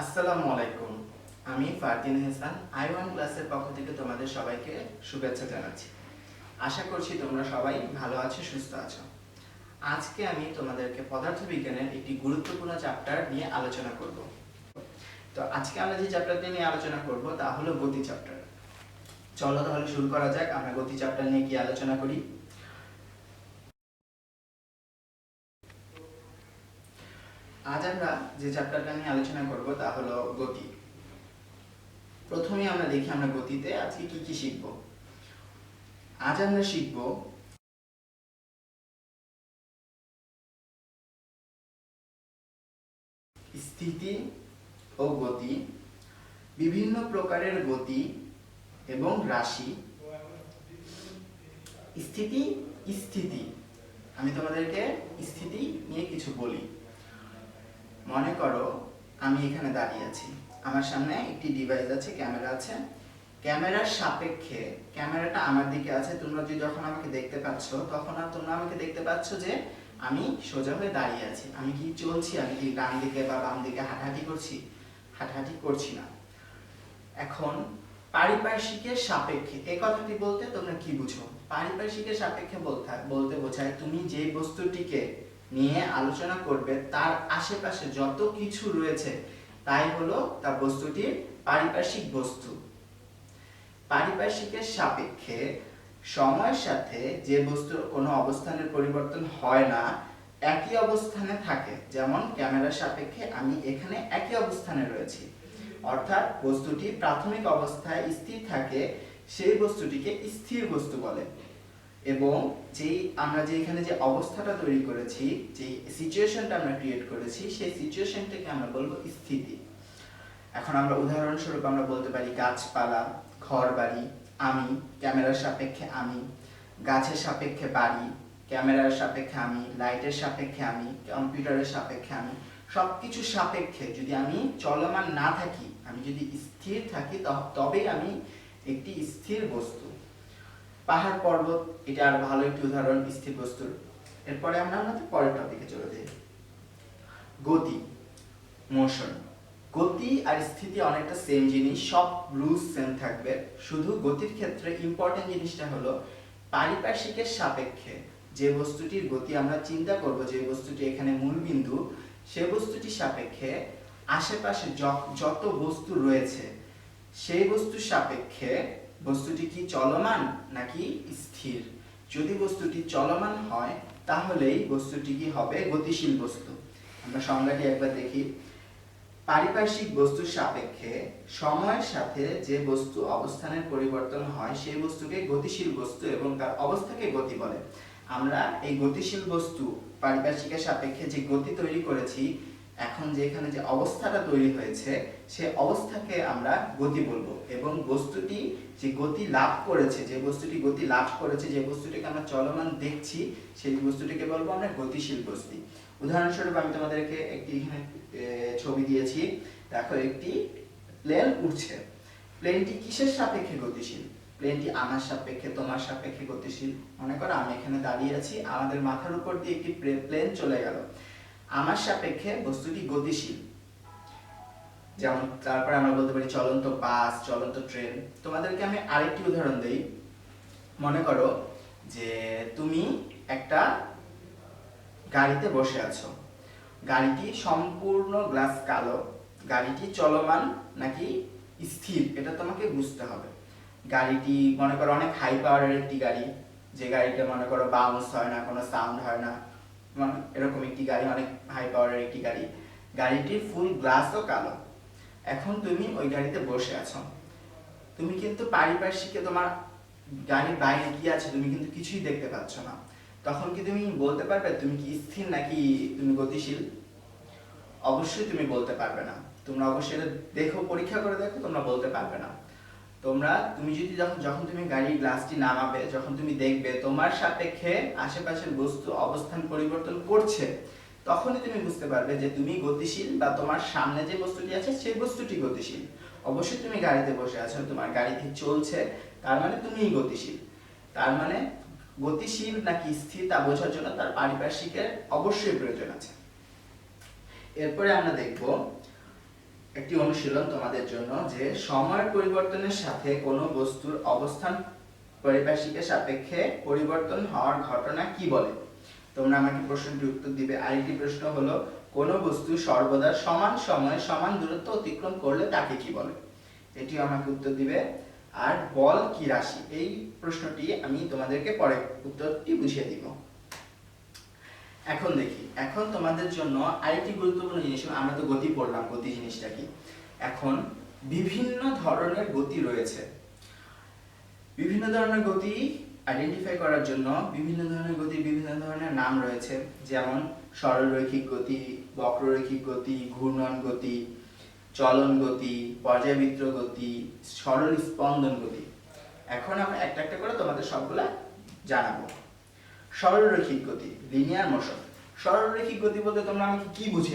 আসসালামু আলাইকুম। আমি ফারদিন হাসান i1 ক্লাসের পক্ষ থেকে তোমাদের সবাইকে শুভেচ্ছা জানাচ্ছি। আশা করছি তোমরা সবাই ভালো আছো, সুস্থ আছো। আজকে আমি তোমাদেরকে পদার্থবিজ্ঞানের একটি গুরুত্বপূর্ণ চ্যাপ্টার নিয়ে আলোচনা করব। তো আজকে আমরা যে চ্যাপ্টারটি নিয়ে আলোচনা করব তা হলো গতি চ্যাপ্টার। চলো তাহলে শুরু করা যাক, আমরা গতি চ্যাপ্টার নিয়ে কি আলোচনা করি। আজ আমরা যে চ্যাপ্টারটা নিয়ে আলোচনা করব তা হলো গতি। প্রথমে আমরা দেখি আমরা গতিতে আজকে কি কি শিখব। আজ আমরা শিখব স্থিতি ও গতি, বিভিন্ন প্রকারের গতি এবং রাশি। স্থিতি স্থিতি আমি তোমাদেরকে স্থিতি নিয়ে কিছু বলি। মনে করো আমি এখানে দাঁড়িয়ে আছি, আমার সামনে একটি ডিভাইস আছে, ক্যামেরা আছে। ক্যামেরার সাপেক্ষে ক্যামেরাটা আমার দিকে আছে, তোমরা যখন আমাকে দেখতে পাচ্ছ তখন তোমরা আমাকে দেখতে পাচ্ছ যে আমি সোজা হয়ে দাঁড়িয়ে আছি। আমি কি চলছি, আমি কি ডান দিকে বা বাম দিকে হাঁটাহাঁটি করছি? হাঁটাহাঁটি করছি না। এখন পারিপার্শ্বিকের সাপেক্ষে এই কথাটি বলতে তোমরা কি বুঝো? পারিপার্শ্বিকের সাপেক্ষে বলতে বোঝায় তুমি যে বস্তুটিকে নিয়ে আলোচনা করবে তার আশেপাশে যত কিছু রয়েছে তাই হলো তার বস্তুটির পারিপার্শ্বিক বস্তু। পারিপার্শ্বিকের সাপেক্ষে সময়ের সাথে যে বস্তুর কোনো অবস্থানের পরিবর্তন হয় না, একই অবস্থানে থাকে। যেমন ক্যামেরার সাপেক্ষে আমি এখানে একই অবস্থানে রয়েছি, অর্থাৎ বস্তুটি প্রাথমিক অবস্থায় স্থির থাকে, সেই বস্তুটিকে স্থির বস্তু বলে। এবং আমরা এখানে যে অবস্থাটা তৈরি করেছি, যে সিচুয়েশনটা আমরা ক্রিয়েট করেছি, সেই সিচুয়েশনটাকে আমরা বলবো স্থিতি। এখন আমরা উদাহরণস্বরূপ আমরা বলতে পারি গাছপালা, ঘরবাড়ি, আমি, ক্যামেরার সাপেক্ষে আমি, গাছের সাপেক্ষে বাড়ি, ক্যামেরার সাপেক্ষে আমি, লাইটের সাপেক্ষে আমি, কম্পিউটারের সাপেক্ষে আমি। সবকিছু সাপেক্ষে যদি আমি চলমান না থাকি, আমি যদি স্থির থাকি, তবেই আমি একটি স্থির বস্তু। পাহাড় পর্বত এটা আর ভালো একটি উদাহরণ স্থির বস্তুর। এরপরে আমরা আমাদের পরের টপিকে চলে যাই, গতি, মোশন। গতি আর স্থিতি অনেকটা সেম জিনিস, সব রুলস সেম থাকবে। শুধু গতির ক্ষেত্রে ইম্পর্টেন্ট জিনিসটা হলো পারিপার্শ্বিকের সাপেক্ষে যে বস্তুটির গতি আমরা চিন্তা করব, যে বস্তুটি এখানে মূল বিন্দু, সে বস্তুটির সাপেক্ষে আশেপাশে যত বস্তু রয়েছে সেই বস্তুর সাপেক্ষে বস্তুটি কি চলমান নাকি স্থির। যদি বস্তুটি চলমান হয় তাহলেই বস্তুটি কি হবে? গতিশীল বস্তু। আমরা সংজ্ঞাটি একবার দেখি। পারিপার্শ্বিক বস্তুর সাপেক্ষে সময়ের সাথে যে বস্তু অবস্থানের পরিবর্তন হয় সেই বস্তুকে গতিশীল বস্তু এবং তার অবস্থাকে গতি বলে। আমরা এই গতিশীল বস্তু পারিপার্শ্বিকের সাপেক্ষে যে গতি তৈরি করেছি, এখন যেখানে যে অবস্থাটা তৈরি হয়েছে সেই অবস্থাকে আমরা গতি বলবো। এবং বস্তুটি যে গতি লাভ করেছে, যে বস্তুটি গতি লাভ করেছে, যে বস্তুটিকে আমরা চলমান দেখছি, সেই বস্তুটিকে বলবো আমরা গতিশীল বস্তু। উদাহরণস্বরূপ আমি তোমাদেরকে একটি এখানে ছবি দিয়েছি, দেখো একটি প্লেন উড়ছে। প্লেনটি কিসের সাপেক্ষে গতিশীল? প্লেনটি আমার সাপেক্ষে, তোমার সাপেক্ষে গতিশীল। মনে করো আমি এখানে দাঁড়িয়ে আছি, আমাদের মাথার উপর দিয়ে একটি প্লেন চলে গেল, আমার সাপেক্ষে বস্তুটি গতিশীল। যেমন তারপরে আমরা বলতে পারি চলন্ত বাস, চলন্ত ট্রেন। তোমাদেরকে আমি আরেকটি উদাহরণ দেই। মনে করো যে তুমি একটা গাড়িতে বসে আছো, গাড়িটি সম্পূর্ণ গ্লাস কালো, গাড়িটি চলমান নাকি স্থির এটা তোমাকে বুঝতে হবে। গাড়িটি মনে করো অনেক হাই পাওয়ারের একটি গাড়ি, যে গাড়িটা মনে করো বাউন্স হয় না, কোনো সাউন্ড হয় না, এরকম একটি গাড়ি, অনেক হাই পাওয়ারের একটি গাড়ি। গাড়িটির ফুল গ্লাসও কালো। এখন তুমি ওই গাড়িতে বসে আছো, তুমি কিন্তু পারিপার্শ্বিকে তোমার গাড়ির বাইরে কি আছে তুমি কিন্তু কিছুই দেখতে পাচ্ছ না। তখন কি তুমি বলতে পারবে তুমি কি স্থির নাকি তুমি গতিশীল? অবশ্যই তুমি বলতে পারবে না। তোমরা অবশ্যই এটা দেখো, পরীক্ষা করে দেখো, তোমরা বলতে পারবে না। তুমি যদি যখন তুমি গাড়ির গ্লাসটি নামাবে, যখন তুমি দেখবে তোমার সাপেক্ষে আশেপাশের বস্তু অবস্থান পরিবর্তন করছে, তখনই তুমি বুঝতে পারবে যে তুমি গতিশীল বা তোমার সামনে যে বস্তুটি আছে সেই বস্তুটি গতিশীল। অবশ্যই তুমি গাড়িতে বসে আছো, তোমার গাড়িটি চলছে, তার মানে তুমিই গতিশীল। তার মানে গতিশীল নাকি স্থির তা বোঝার জন্য তার পারিপার্শ্বিকের অবশ্যই প্রয়োজন আছে। এরপরে আমরা দেখব একটি অনুশীলন তোমাদের জন্য যে সময়ের পরিবর্তনের সাথে কোনো বস্তুর অবস্থান পারিপার্শ্বিকের সাপেক্ষে পরিবর্তন হওয়ার ঘটনা কি বলে। তোমরা আমাকে প্রশ্নটির উত্তর দিবে। আরেকটি প্রশ্ন হলো, কোনো বস্তু সর্বদা সমান সময়ে সমান দূরত্ব অতিক্রম করলে তাকে কি বলে। এটিও আমাকে উত্তর দিবে। আর বল কি রাশি, এই প্রশ্নটি আমি তোমাদেরকে পরে উত্তরটি বুঝিয়ে দিব। এখন দেখি, এখন তোমাদের জন্য আরেকটি গুরুত্বপূর্ণ জিনিস, আমরা তো গতি পড়লাম, গতি জিনিসটা কি। এখন বিভিন্ন ধরনের গতি রয়েছে। বিভিন্ন ধরনের গতি আইডেন্টিফাই করার জন্য বিভিন্ন ধরনের গতির বিভিন্ন ধরনের নাম রয়েছে, যেমন সরলরৈখিক গতি, বক্ররৈখিক গতি, ঘূর্ণন গতি, চলন গতি, পর্যায়বৃত্ত গতি, সরল স্পন্দন গতি। এখন আমরা একটা একটা করে তোমাদের সবগুলা জানাবো। সরলরৈখিক গতি, লিনিয়ার মোশন। সরলরৈখিক গতি বলতে তোমরা আমাকে কি বুঝি,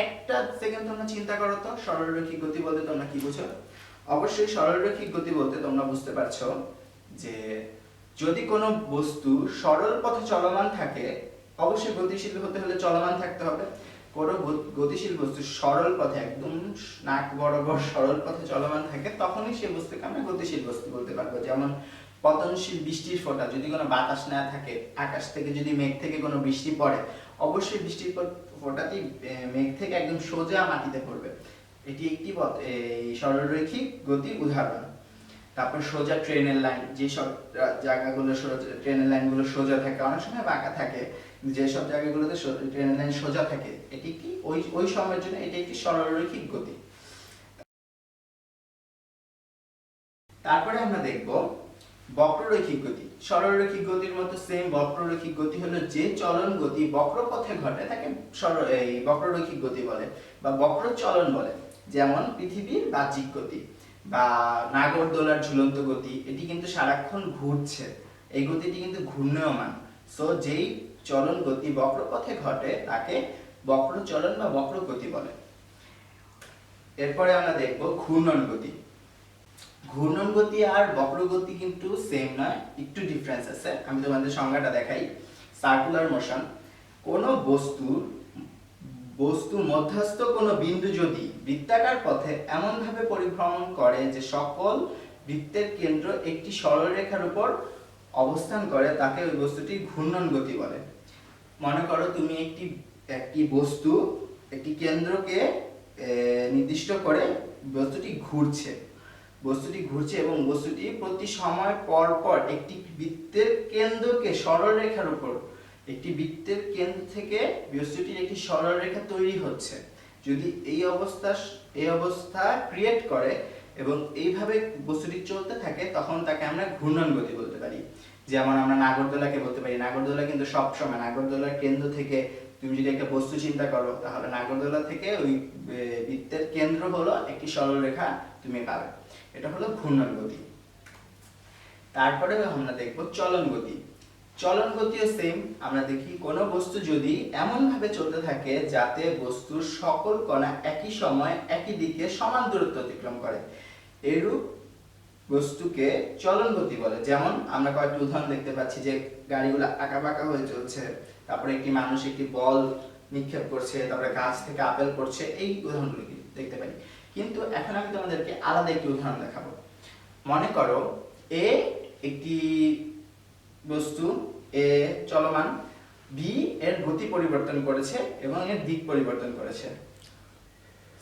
একটা সেকেন্ড তোমরা চিন্তা করো তো, সরলরৈখিক গতি বলতে তোমরা কি বুঝো। অবশ্যই সরলরৈখিক গতি বলতে তোমরা বুঝতে পারছো যে যদি কোনো বস্তু সরল পথে চলমান থাকে, অবশ্যই গতিশীল হতে হলে চলমান থাকতে হবে। কোনো গতিশীল বস্তু সরল পথে, একদম নাক বরাবর সরল পথে চলমান থাকে, তখনই সেই বস্তুকে আমরা গতিশীল বস্তু বলতে পারবো। যেমন পতনশীল বৃষ্টির ফোঁটা, যদি কোনো বাতাস না থাকে, আকাশ থেকে যদি মেঘ থেকে কোনো বৃষ্টি পড়ে, অবশ্যই বৃষ্টির ফোঁটাটি মেঘ থেকে একদম সোজা মাটিতে পড়বে। এটি একটি সরলরৈখিক গতির উদাহরণ। তারপর সোজা ট্রেনের লাইন, যেসব জায়গাগুলো ট্রেনের লাইনগুলো সোজা থাকে, অনেক সময় বাঁকা থাকে, যেসব জায়গাগুলোতে ট্রেনের লাইন সোজা থাকে, এটি কি ওই সময়ের জন্য এটি একটি সরলরৈখিক গতি। তারপরে আমরা দেখব বক্ররৈখিক গতি। সরলরৈখিক গতির মতো সেম বক্ররৈখিক গতি হলো যে চলন গতি বক্রপথে ঘটে তাকে বক্ররৈখিক গতি বলে বা বক্র চলন বলে। যেমন পৃথিবীর বাহ্যিক গতি বা নাগরদোলার ঝুলন্ত গতি, এটি কিন্তু সারাক্ষণ ঘুরছে, এই গতিটি কিন্তু ঘূর্ণায়মান। সো যেই চলন গতি বক্রপথে ঘটে তাকে বক্র চলন বা বক্র গতি বলে। এরপরে আমরা দেখব ঘূর্ণন গতি। ঘূর্ণন গতি আর বক্রগতি কিন্তু সেম নয়, একটু ডিফারেন্স আছে। আমি তোমাদের সংজ্ঞাটা দেখাই। সার্কুলার মোশন, কোন বস্তু মধ্যস্থ কোনো বিন্দু যদি বৃত্তাকার পথে এমন ভাবে পরিভ্রমণ করে যে সকল বৃত্তের কেন্দ্র একটি সরলরেখার উপর অবস্থান করে, তাকে ওই বস্তুটি ঘূর্ণন গতি বলে। মনে করো তুমি একটি বস্তু, একটি কেন্দ্রকে নির্দিষ্ট করে বস্তুটি ঘুরছে এবং বস্তুটি প্রতি সময় পর পর একটি বৃত্তের কেন্দ্রকে সরলরেখার উপর, একটি বৃত্তের কেন্দ্র থেকে বস্তুটির একটি সরলরেখা তৈরি হচ্ছে। যদি এই অবস্থা ক্রিয়েট করে এবং এইভাবে বস্তুটি চলতে থাকে, তখন তাকে আমরা ঘূর্ণন গতি বলতে পারি। যেমন আমরা নাগরদোলাকে বলতে পারি, নাগরদোলা কিন্তু সবসময়, নাগরদোলার কেন্দ্র থেকে তুমি যদি একটা বস্তু চিন্তা করো, তাহলে নাগরদোলা থেকে ওই বৃত্তের কেন্দ্র হলো একটি সরলরেখা তুমি পাবে। এটা হলো ঘূর্ণন গতি। তারপরে আমরা দেখব চলন গতি। চলন গতিও সেম। আমরা দেখি কোনো বস্তু যদি এমন ভাবে চলতে থাকে যাতে বস্তুর সকল কণা একই সময় একই দিকে সমান দূরত্ব অতিক্রম করে, এরূপ বস্তুকে চলন গতি বলে। যেমন আমরা কয়েকটি উদাহরণ দেখতে পাচ্ছি যে গাড়িগুলো আঁকাবাঁকা হয়ে চলছে, তারপরে একটি মানুষ একটি বল নিক্ষেপ করছে, তারপরে গাছ থেকে আপেল পড়ছে, এই উদাহরণগুলো দেখতে পাই। কিন্তু এখন আমি তোমাদেরকে আলাদা একটি উদাহরণ দেখাবো। মনে করো এ একটি বস্তু, এ চলমান, বি এর গতি পরিবর্তন করেছে এবং এর দিক পরিবর্তন করেছে,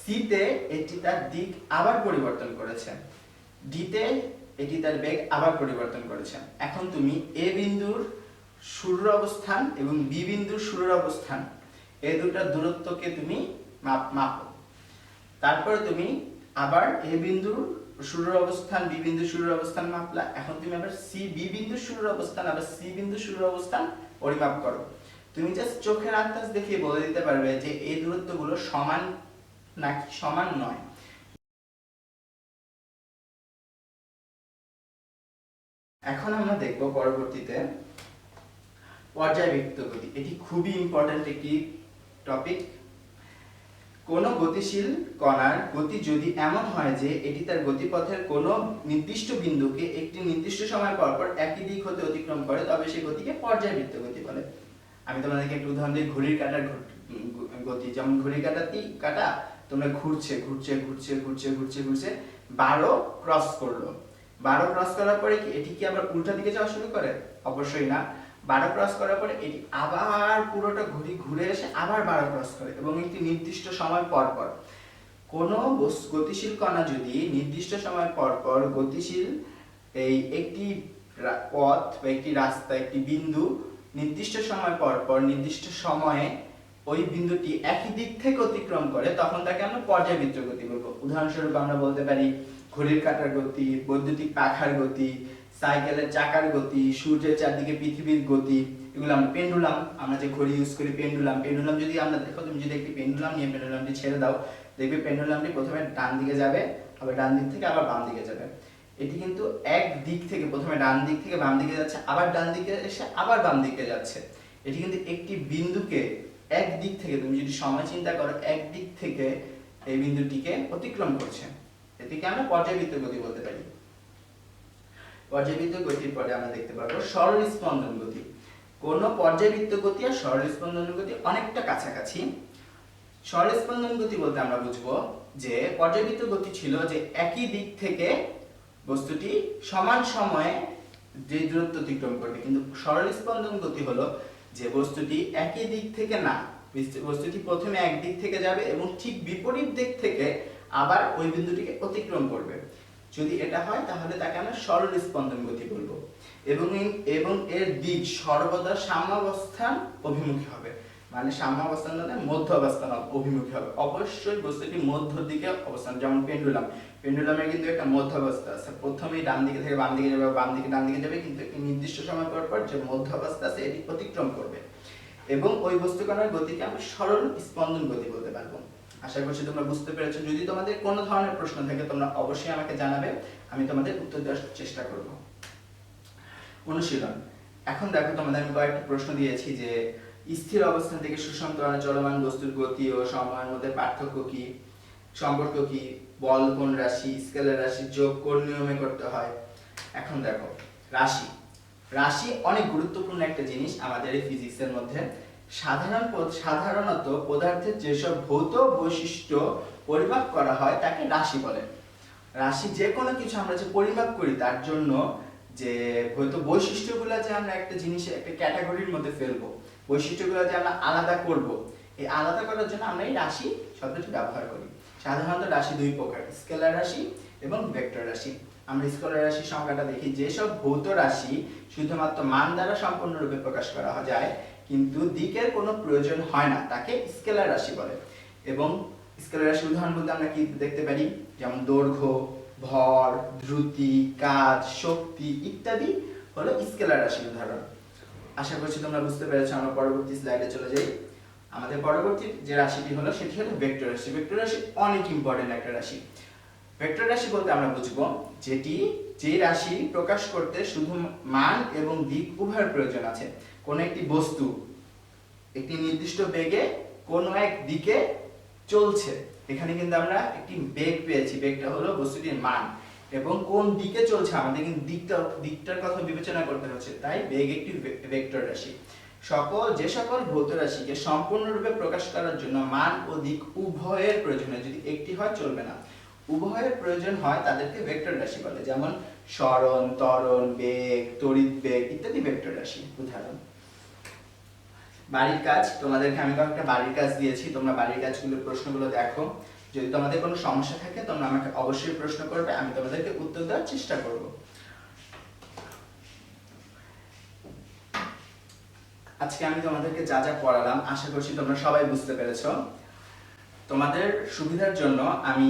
সি তে এটি তার দিক আবার পরিবর্তন করেছে, ডি তে এটি তার বেগ আবার পরিবর্তন করেছে। এখন তুমি এ বিন্দুর শুরুর অবস্থান এবং বি বিন্দুর শুরুর অবস্থান, এই দুটার দূরত্বকে তুমি মাপো। তারপরে তুমি আবার এ বিন্দুর শুরুর অবস্থান, বি বিন্দুর শুরুর অবস্থান মাপলা। এখন তুমি আবার বি বিন্দুর শুরুর অবস্থান, আবার সি বিন্দুর শুরুর অবস্থান পরিমাপ করো। তুমি জাস্ট চোখের আন্দাজ দেখে বলে দিতে পারবে যে এই দূরত্বগুলো সমান নাকি সমান নয়। এখন আমরা দেখব পরবর্তীতে পর্যায়বৃত্ত গতি। এটি খুবই ইম্পর্টেন্ট একটি টপিক। কোন গতিশীল কণার গতি যদি এমন হয় যে এটি তার গতিপথের কোনো নির্দিষ্ট বিন্দুকে একটি নির্দিষ্ট সময় পর পর একই দিক হতে অতিক্রম করে, তবে সেই গতিকে পর্যায়বৃত্ত গতি বলে। আমি তোমাদেরকে একটু উদাহরণ দিই, ঘড়ির কাঁটার গতি। যেমন ঘড়ির কাঁটা তোমরা ঘুরছে ঘুরছে ঘুরছে ঘুরছে ঘুরছে ঘুরছে 12 ক্রস করলো। 12 ক্রস করার পরে কি এটি কি আবার উল্টা দিকে যাওয়া শুরু করে? অবশ্যই না। 12 ক্রস করার পরে এটি আবার পুরোটা ঘুরে এসে আবার 12 ক্রস করে এবং একটি নির্দিষ্ট সময় পর পর। কোনো গতিশীল কণা যদি নির্দিষ্ট সময় পর পর গতিশীল এই একটি পথ বা একটি রাস্তা, একটি বিন্দু নির্দিষ্ট সময় পর পর নির্দিষ্ট সময়ে ওই বিন্দুটি একই দিক থেকে অতিক্রম করে, তখন তাকে আমরা পর্যায়বৃত্ত গতি বলবো। উদাহরণস্বরূপ আমরা বলতে পারি ঘড়ির কাঁটার গতি, বৈদ্যুতিক পাখার গতি, সাইকেলের চাকার গতি, সূর্যের চারদিকে পৃথিবীর গতি, এগুলো আমরা পেন্ডুলাম, আমরা যে ঘড়ি ইউজ করি পেন্ডুলাম যদি আমরা দেখো, তুমি যদি একটি পেন্ডুলাম নিয়ে পেন্ডুলামটি ছেড়ে দাও, দেখবে পেন্ডুলামটি প্রথমে ডান দিকে যাবে, আবার ডান দিক থেকে আবার বাম দিকে যাবে। এটি কিন্তু এক দিক থেকে প্রথমে ডান দিক থেকে বাম দিকে যাচ্ছে, আবার ডান দিকে এসে আবার বাম দিকে যাচ্ছে। এটি কিন্তু একটি বিন্দুকে এক দিক থেকে, তুমি যদি সময় চিন্তা করো, এক দিক থেকে এই বিন্দুটিকে অতিক্রম করছে। এটিকে আমরা পর্যায়বৃত্ত গতি বলতে পারি। পর্যায়বৃত্ত গতির পরে আমরা দেখতে পারবো সরল স্পন্দন গতি। কোন পর্যায়বৃত্ত গতি আর সরল স্পন্দন গতি অনেকটা কাছাকাছি। সরল স্পন্দন গতি বলতে আমরা বুঝবো যে পর্যায়বৃত্ত গতি ছিল যে একই দিক থেকে বস্তুটি সমান সময়ে যে দূরত্ব অতিক্রম করবে, কিন্তু সরল স্পন্দন গতি হলো যে বস্তুটি একই দিক থেকে না, বস্তুটি প্রথমে এক দিক থেকে যাবে এবং ঠিক বিপরীত দিক থেকে আবার ওই বিন্দুটিকে অতিক্রম করবে। যদি এটা হয় তাহলে তাকে আমরা সরল স্পন্দন গতি বলবো এবং এর দিক সর্বদা সাম্যাবস্থান অভিমুখী হবে, মানে সাম্যাবস্থান মানে মধ্য অবস্থান অভিমুখী হবে। অবশ্যই বস্তুটি মধ্য দিকে অবস্থান, যেমন পেন্ডুলামের কিন্তু একটা মধ্য অবস্থা আছে, প্রথমেই ডান দিকে থেকে বাম দিকে যাবে, বাম দিকে ডান দিকে যাবে, কিন্তু একটি নির্দিষ্ট সময় পর পর যে মধ্য অবস্থা আছে এটি অতিক্রম করবে এবং ওই বস্তুকণার গতিকে আমরা সরল স্পন্দন গতি বলতে পারবো। আশা করছি তোমরা বুঝতে পেরেছো। যদি তোমাদের কোনো ধরনের প্রশ্ন থাকে তোমরা অবশ্যই আমাকে জানাবে, আমি তোমাদের উত্তর দেওয়ার চেষ্টা করব। অনুশীলন। এখন দেখো, তোমাদের আমি কয়েকটি প্রশ্ন দিয়েছি যে স্থির অবস্থান থেকে সুষম ত্বরণে চলমান বস্তুর গতি ও সময়ের মধ্যে পার্থক্য কি, সম্পর্ক কি, বল কোন রাশি, স্কেলার রাশি যোগ কোন নিয়মে করতে হয়। এখন দেখো, রাশি অনেক গুরুত্বপূর্ণ একটা জিনিস আমাদের এই ফিজিক্সের মধ্যে। সাধারণত পদার্থের যেসব ভৌত বৈশিষ্ট্য পরিমাপ করা হয় তাকে রাশি বলে। রাশি যে কোনো কিছু আমরা যে পরিমাপ করি তার জন্য যে ভৌত বৈশিষ্ট্যগুলো যে আমরা একটা জিনিসের একটা ক্যাটাগরির মধ্যে ফেলবো, বৈশিষ্ট্যগুলো যে আমরা আলাদা করব, এই আলাদা করার জন্য আমরা এই রাশি শব্দটি ব্যবহার করি। সাধারণত রাশি দুই প্রকার, স্কেলার রাশি এবং ভেক্টর রাশি। আমরা স্কেলার রাশির সংখ্যাটা দেখি, যেসব ভৌত রাশি শুধুমাত্র মান দ্বারা সম্পূর্ণরূপে প্রকাশ করা যায় কিন্তু দিকের কোনো প্রয়োজন হয় না তাকে স্কেলার রাশি বলে। এবং স্কেলার রাশির উদাহরণ বলতে আমরা কি দেখতে পারি, যেমন দৈর্ঘ্য, ভর, দ্রুতি, কাজ, শক্তি ইত্যাদি হলো স্কেলার রাশির উদাহরণ। আশা করছি তোমরা বুঝতে পেরেছো। আমরা পরবর্তী স্লাইডে চলে যাই। আমাদের পরবর্তী যে রাশিটি হলো সেটি হলো ভেক্টর রাশি। ভেক্টর রাশি অনেক ইম্পর্টেন্ট একটা রাশি। ভেক্টর রাশি বলতে আমরা বুঝবো যে রাশি প্রকাশ করতে শুধু মান এবং দিক উভয়ের প্রয়োজন আছে। কোন একটি বস্তু একটি নির্দিষ্ট বেগে কোন এক দিকে চলছে, এখানে কিন্তু আমরা একটি বেগ পেয়েছি, বেগটা হলো বস্তুটির মান, এবং কোন দিকে চলছে আমাদের কিন্তু দিকটার কথা বিবেচনা করতে হচ্ছে, তাই বেগ একটি ভেক্টর রাশি। যে সকল ভৌত রাশিকে সম্পূর্ণরূপে প্রকাশ করার জন্য মান ও দিক উভয়ের প্রয়োজন হয়, যদি একটি হয় চলবে না, উভয়ের প্রয়োজন হয় তাদেরকে ভেক্টর রাশি বলে। যেমন সরণ, ত্বরণ, বেগ, তড়িৎ বেগ ইত্যাদি ভেক্টর রাশি উদাহরণ। বাড়ির কাজ, তোমাদেরকে আমি কয়েকটা বাড়ির কাজ দিয়েছি, তোমরা বাড়ির কাজগুলোর প্রশ্নগুলো দেখো। যদি তোমাদের কোনো সমস্যা থাকে তোমরা আমাকে অবশ্যই প্রশ্ন করবে, আমি তোমাদেরকে উত্তর দেওয়ার চেষ্টা করব। আজকে আমি তোমাদেরকে যা যা পড়ালাম আশা করছি তোমরা সবাই বুঝতে পেরেছো। তোমাদের সুবিধার জন্য আমি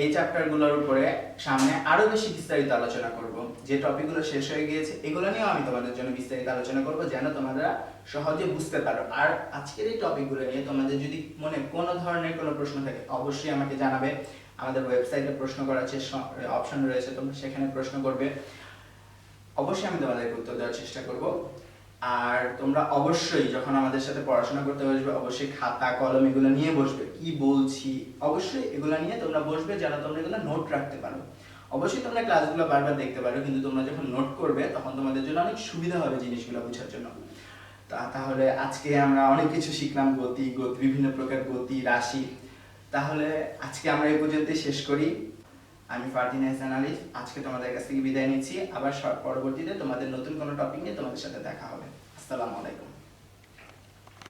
এই চ্যাপ্টারগুলোর উপরে সামনে আরো বেশি বিস্তারিত আলোচনা করব। যে টপিকগুলো শেষ হয়ে গিয়েছে এগুলো নিয়েও আমি তোমাদের জন্য বিস্তারিত আলোচনা করব, যেন তোমরা সহজে বুঝতে পারো। আর আজকের এই টপিকগুলো নিয়ে তোমাদের যদি মনে কোনো ধরনের কোনো প্রশ্ন থাকে অবশ্যই আমাকে জানাবে। আমাদের ওয়েবসাইটে প্রশ্ন করার অপশন রয়েছে, তোমরা সেখানে প্রশ্ন করবে, অবশ্যই আমি তোমাদেরকে উত্তর দেওয়ার চেষ্টা করব। আর তোমরা অবশ্যই যখন আমাদের সাথে পড়াশোনা করতে বসবে অবশ্যই খাতা কলম এগুলো নিয়ে বসবে, কি বলছি অবশ্যই এগুলো নিয়ে তোমরা বসবে, যেন তোমরা এগুলো নোট রাখতে পারো। অবশ্যই তোমরা ক্লাসগুলো বারবার দেখতে পারো, কিন্তু তোমরা যখন নোট করবে তখন তোমাদের জন্য অনেক সুবিধা হবে জিনিসগুলো বোঝার জন্য। তাহলে আজকে আমরা অনেক কিছু শিখলাম, বিভিন্ন প্রকার গতি, রাশি। তাহলে আজকে আমরা এই পর্যন্তই শেষ করি। আমি ফারদিন হাসান আলিফ আজকে তোমাদের কাছ থেকে বিদায় নিচ্ছি। আবার পরবর্তীতে তোমাদের নতুন কোনো টপিক নিয়ে তোমাদের সাথে দেখা হবে। আসসালামু আলাইকুম।